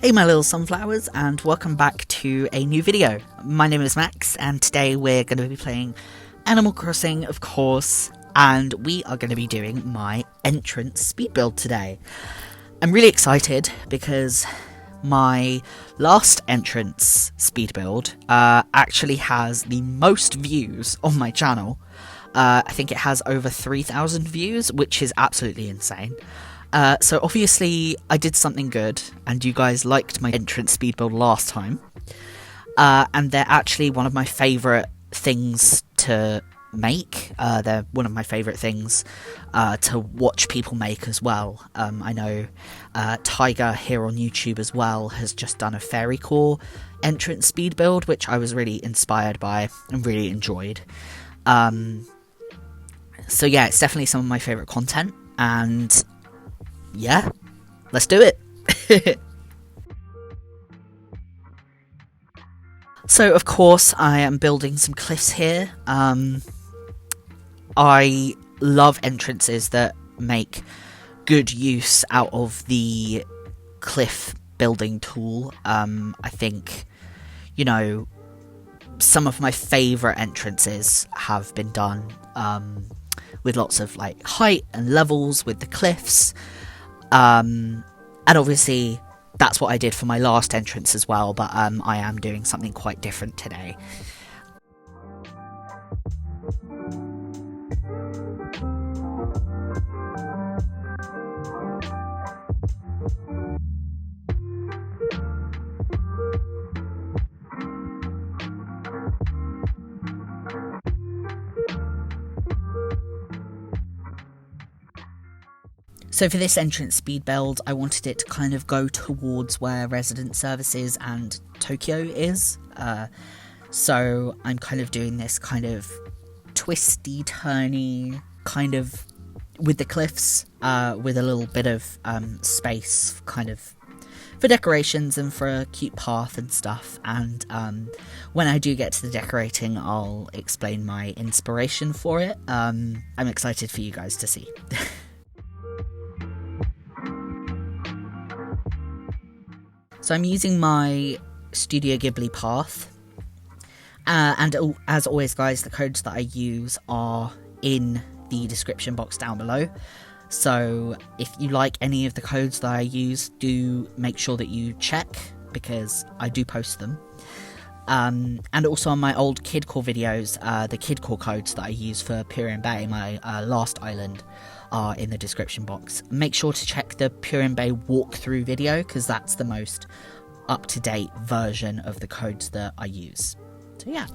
Hey my little sunflowers, and welcome back to a new video. My name is Max, and today we're going to be playing Animal Crossing, of course, and we are going to be doing my entrance speed build today. I'm really excited because my last entrance speed build actually has the most views on my channel. I think it has over 3,000 views, which is absolutely insane. So obviously I did something good, and you guys liked my entrance speed build last time. And they're actually one of my favourite things to make. They're one of my favourite things to watch people make as well. I know Tiger here on YouTube as well has just done a Fairy Core entrance speed build, which I was really inspired by and really enjoyed. So yeah, it's definitely some of my favourite content, and yeah, let's do it. So of course I am building some cliffs here. I love entrances that make good use out of the cliff building tool. I think, you know, some of my favourite entrances have been done with lots of like height and levels with the cliffs. And obviously that's what I did for my last entrance as well, but I am doing something quite different today. So for this entrance speed build, I wanted it to kind of go towards where Resident Services and Tokyo is. So I'm kind of doing this kind of twisty, turny, kind of with the cliffs, with a little bit of space kind of for decorations and for a cute path and stuff. And when I do get to the decorating, I'll explain my inspiration for it. I'm excited for you guys to see. So I'm using my Studio Ghibli path, and as always guys, the codes that I use are in the description box down below. So if you like any of the codes that I use, do make sure that you check, because I do post them. And also on my old Kid Core videos, the Kid Core codes that I use for Purin Bay, my last island, are in the description box. Make sure to check the Purin Bay walkthrough video, because that's the most up-to-date version of the codes that I use. So yeah.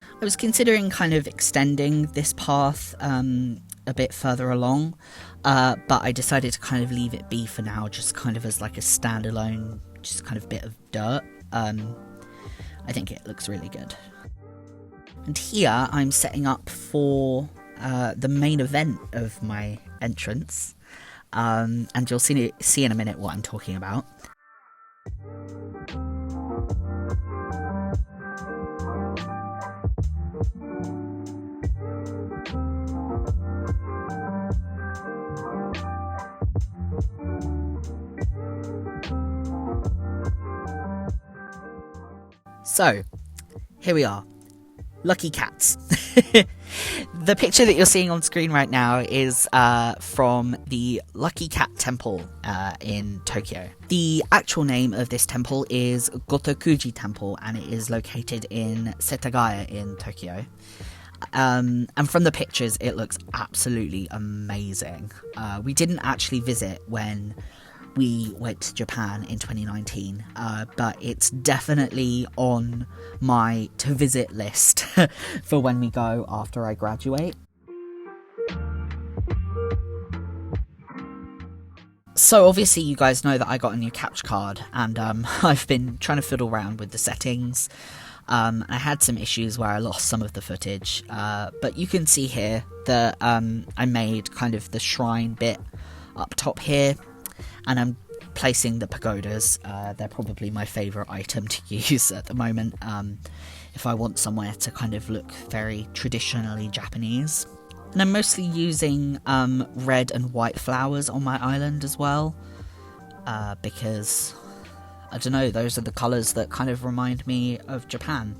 I was considering kind of extending this path a bit further along, but I decided to kind of leave it be for now, just kind of as like a standalone, just kind of bit of dirt. I think it looks really good. And here I'm setting up for the main event of my entrance, and you'll see in a minute what I'm talking about. So, here we are. Lucky cats. The picture that you're seeing on screen right now is from the Lucky Cat Temple in Tokyo. The actual name of this temple is Gotokuji Temple, and it is located in Setagaya in Tokyo. And from the pictures, it looks absolutely amazing. We didn't actually visit when we went to Japan in 2019, but it's definitely on my to-visit list for when we go after I graduate. So obviously you guys know that I got a new capture card, and I've been trying to fiddle around with the settings. I had some issues where I lost some of the footage, but you can see here that I made kind of the shrine bit up top here, and I'm placing the pagodas. They're probably my favourite item to use at the moment, if I want somewhere to kind of look very traditionally Japanese. And I'm mostly using red and white flowers on my island as well, because, I don't know, those are the colours that kind of remind me of Japan.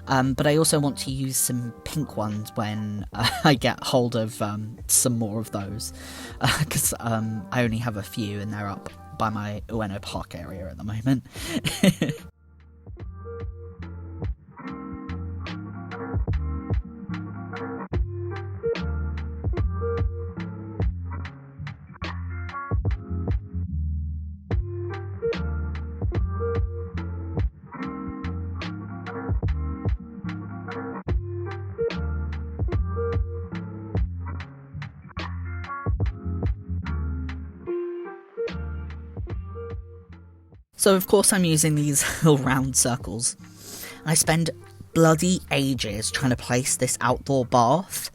But I also want to use some pink ones when I get hold of some more of those, because I only have a few and they're up by my Ueno Park area at the moment. So of course I'm using these little round circles. I spend bloody ages trying to place this outdoor bath.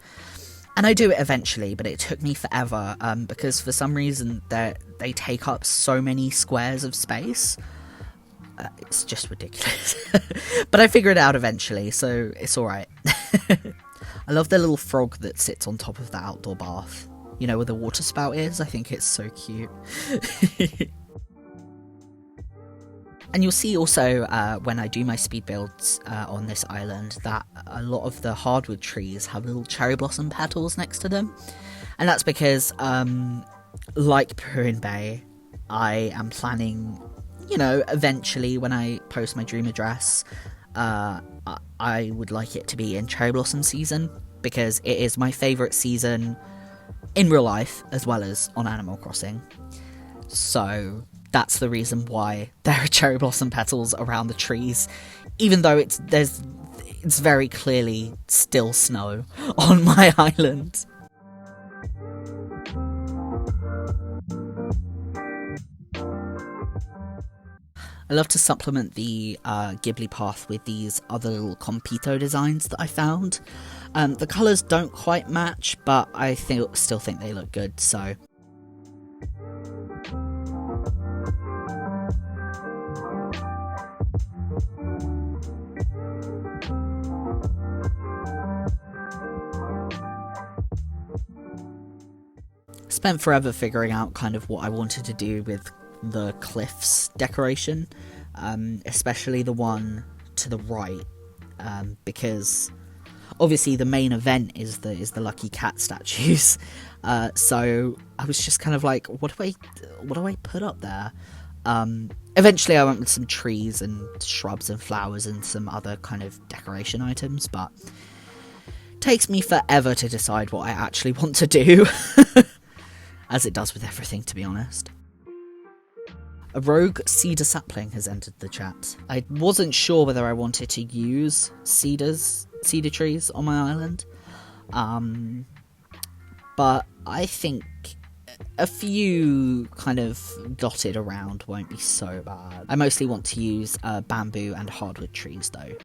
And I do it eventually, but it took me forever, because for some reason they take up so many squares of space. It's just ridiculous. But I figure it out eventually, so it's alright. I love the little frog that sits on top of the outdoor bath. You know, where the water spout is? I think it's so cute. And you'll see also, when I do my speed builds on this island, that a lot of the hardwood trees have little cherry blossom petals next to them. And that's because, like Purin Bay, I am planning, you know, eventually when I post my dream address, I would like it to be in cherry blossom season, because it is my favourite season in real life, as well as on Animal Crossing. So that's the reason why there are cherry blossom petals around the trees, even though it's very clearly still snow on my island. I love to supplement the Ghibli path with these other little Konpeitō designs that I found. The colours don't quite match, but I still think they look good, so... Spent forever figuring out kind of what I wanted to do with the cliffs decoration, especially the one to the right, because obviously the main event is the lucky cat statues. So I was just kind of like, what do I put up there? Eventually I went with some trees and shrubs and flowers and some other kind of decoration items, but it takes me forever to decide what I actually want to do. As it does with everything, to be honest. A rogue cedar sapling has entered the chat. I wasn't sure whether I wanted to use cedar trees on my island, but I think a few kind of dotted around won't be so bad. I mostly want to use bamboo and hardwood trees though.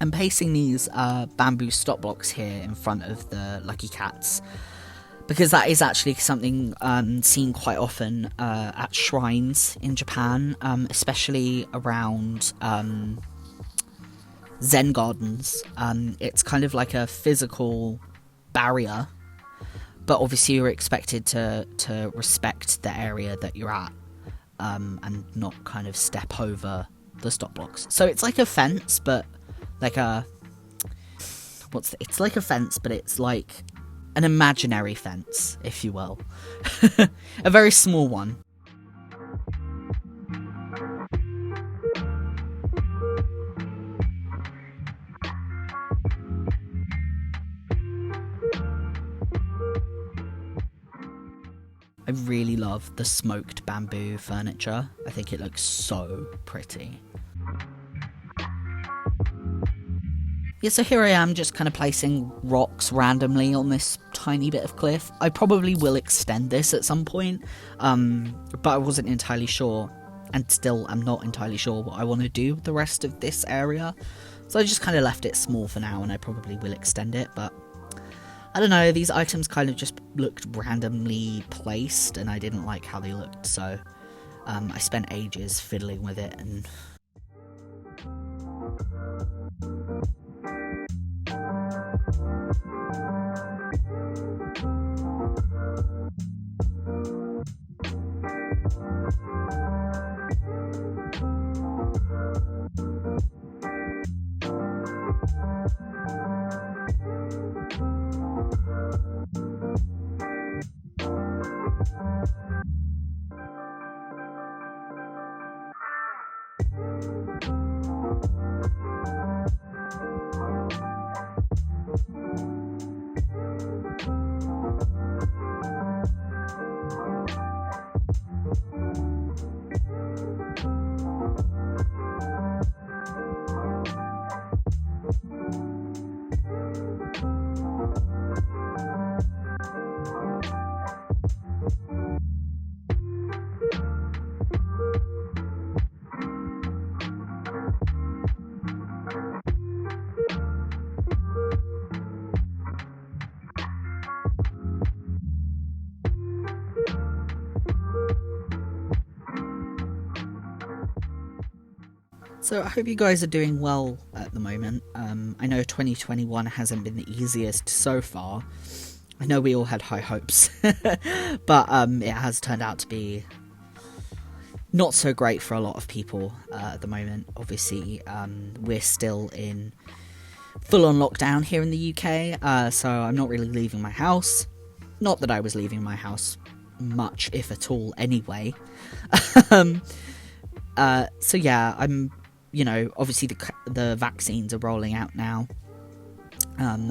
I'm placing these bamboo stop blocks here in front of the lucky cats, because that is actually something seen quite often at shrines in Japan, especially around Zen gardens. It's kind of like a physical barrier, but obviously you're expected to respect the area that you're at, and not kind of step over the stop blocks. So it's like a fence, but like it's like a fence, but it's like an imaginary fence, if you will. A very small one. I really love the smoked bamboo furniture. I think it looks so pretty. Yeah, so here I am just kind of placing rocks randomly on this tiny bit of cliff. I probably will extend this at some point, but I wasn't entirely sure and still I'm not entirely sure what I want to do with the rest of this area. So I just kind of left it small for now, and I probably will extend it, but I don't know, these items kind of just looked randomly placed and I didn't like how they looked, so I spent ages fiddling with it and... So I hope you guys are doing well at the moment. I know 2021 hasn't been the easiest so far. I know we all had high hopes, but it has turned out to be not so great for a lot of people at the moment. Obviously, we're still in full-on lockdown here in the UK, so I'm not really leaving my house. Not that I was leaving my house much, if at all, anyway. So yeah, I'm... You know, obviously the vaccines are rolling out now,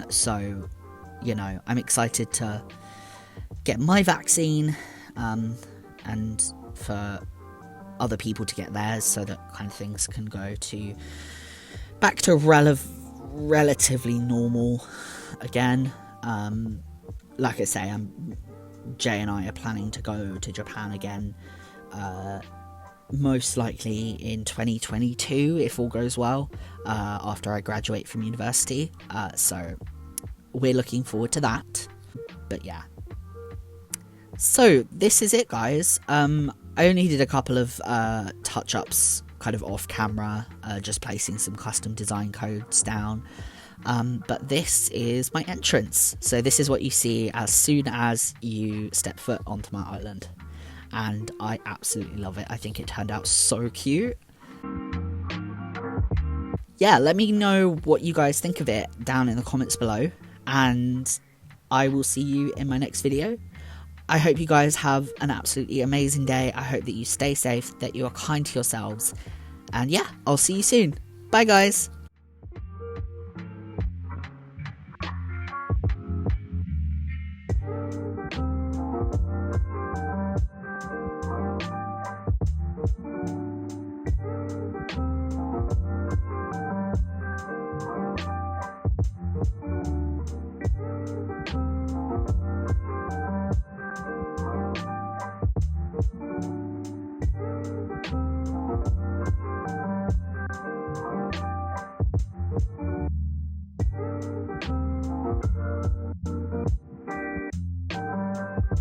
so, you know, I'm excited to get my vaccine, and for other people to get theirs, so that kind of things can go back to relatively normal again. Like I say, Jay and I are planning to go to Japan again, most likely in 2022 if all goes well, after I graduate from university, so we're looking forward to that. But yeah, so this is it, guys. I only did a couple of touch-ups kind of off camera, just placing some custom design codes down, but this is my entrance. So this is what you see as soon as you step foot onto my island, and I absolutely love it. I think it turned out so cute. Yeah, let me know what you guys think of it down in the comments below, and I will see you in my next video. I hope you guys have an absolutely amazing day. I hope that you stay safe, that you are kind to yourselves, and yeah, I'll see you soon. Bye, guys.